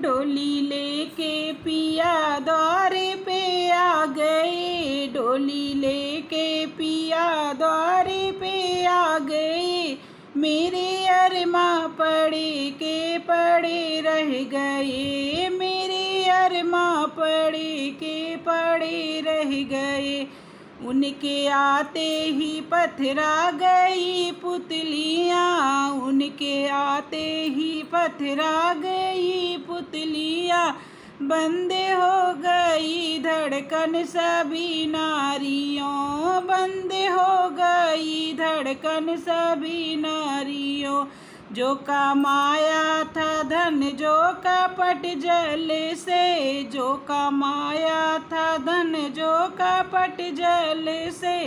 डोली लेके पिया द्वारे पे आ गए, डोली लेके पिया द्वारे पे आ गए। मेरे अरमां पड़े के पड़े रह गए, मेरे अरमां पड़े के पड़े रह गए। उनके आते ही पथरा गई पुतलियाँ, उनके आते ही पथरा गई पुतलियाँ। बंद हो गई धड़कन सभी नारियों, बंद हो गई धड़कन सभी नारियों। जो कमाया था धन जो कपट जल से, जो कमाया था धन जो कपट जल से।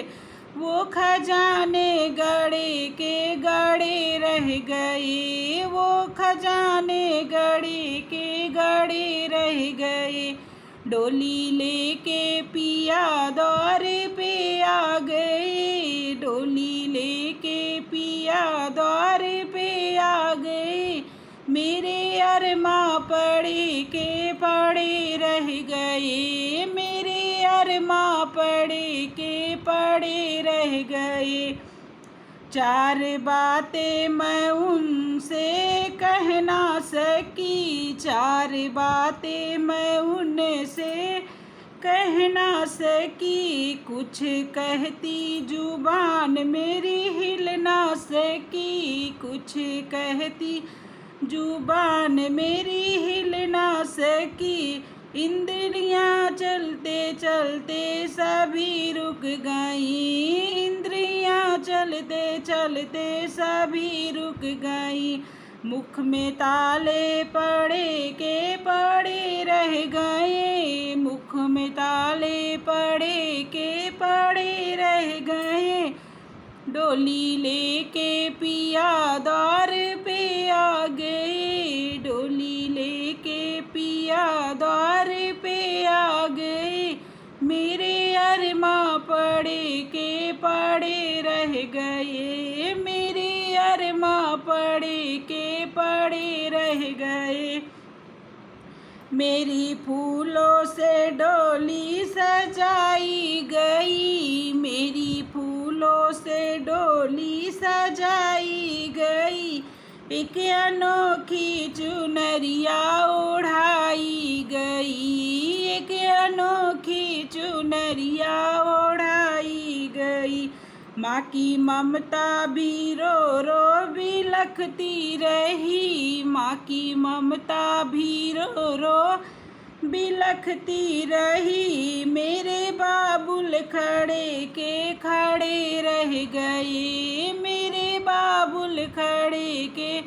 वो खजाने गड़े के गड़े रह गए, वो खजाने गड़े के गड़े रह गए। डोली लेके पिया द्वारे पे आ गए, डोली लेके पिया द्वारे पे आ गए। मेरे अरमां पड़े के पड़े रह गए, मेरे अरमां पड़े के पड़े रह गए। चार बातें मैं उनसे कह ना सकी, चार बातें मैं उनसे कह ना सकी। कुछ कहती जुबान मेरी हिल ना सकी, कुछ कहती जुबान मेरी हिल ना सकी। इंद्रियां चलते चलते सभी रुक गईं, इंद्रियां चलते चलते सभी रुक गईं। मुख में ताले पड़े के पड़े रह गए, मुख में ताले पड़े के पड़े रह गए। डोली लेके पिया द्वार पे आ गए, डोली लेके पिया द्वार पे आ गए। मेरे अरमां पड़े के पड़े रह गए, मेरे अरमां पड़े के पड़े रह गए। मेरी फूलों से डोली सजाई गई, मेरी फूलों से डोली सजाई गई। एक अनोखी चुनरिया ओढ़ाई गई, एक अनोखी चुनरिया ओढ़ाई गई। माँ की ममता भी रो रो बिलखती रही, माँ की ममता भी रो रो बिलखती रही। मेरे बाबुल खड़े के खड़े रह गए, मेरे बाबुल खड़े के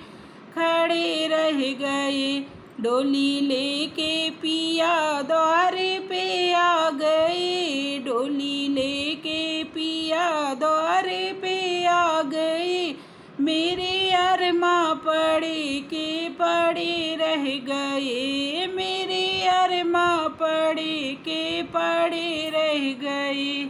खड़े रह गए। डोली लेके पिया द्वारे पे आ गए, डोली लेके पिया द्वारे पे आ गए। मेरे अरमां पड़े के पड़े रह गए, मेरे अरमां पड़े के पड़े रह गए।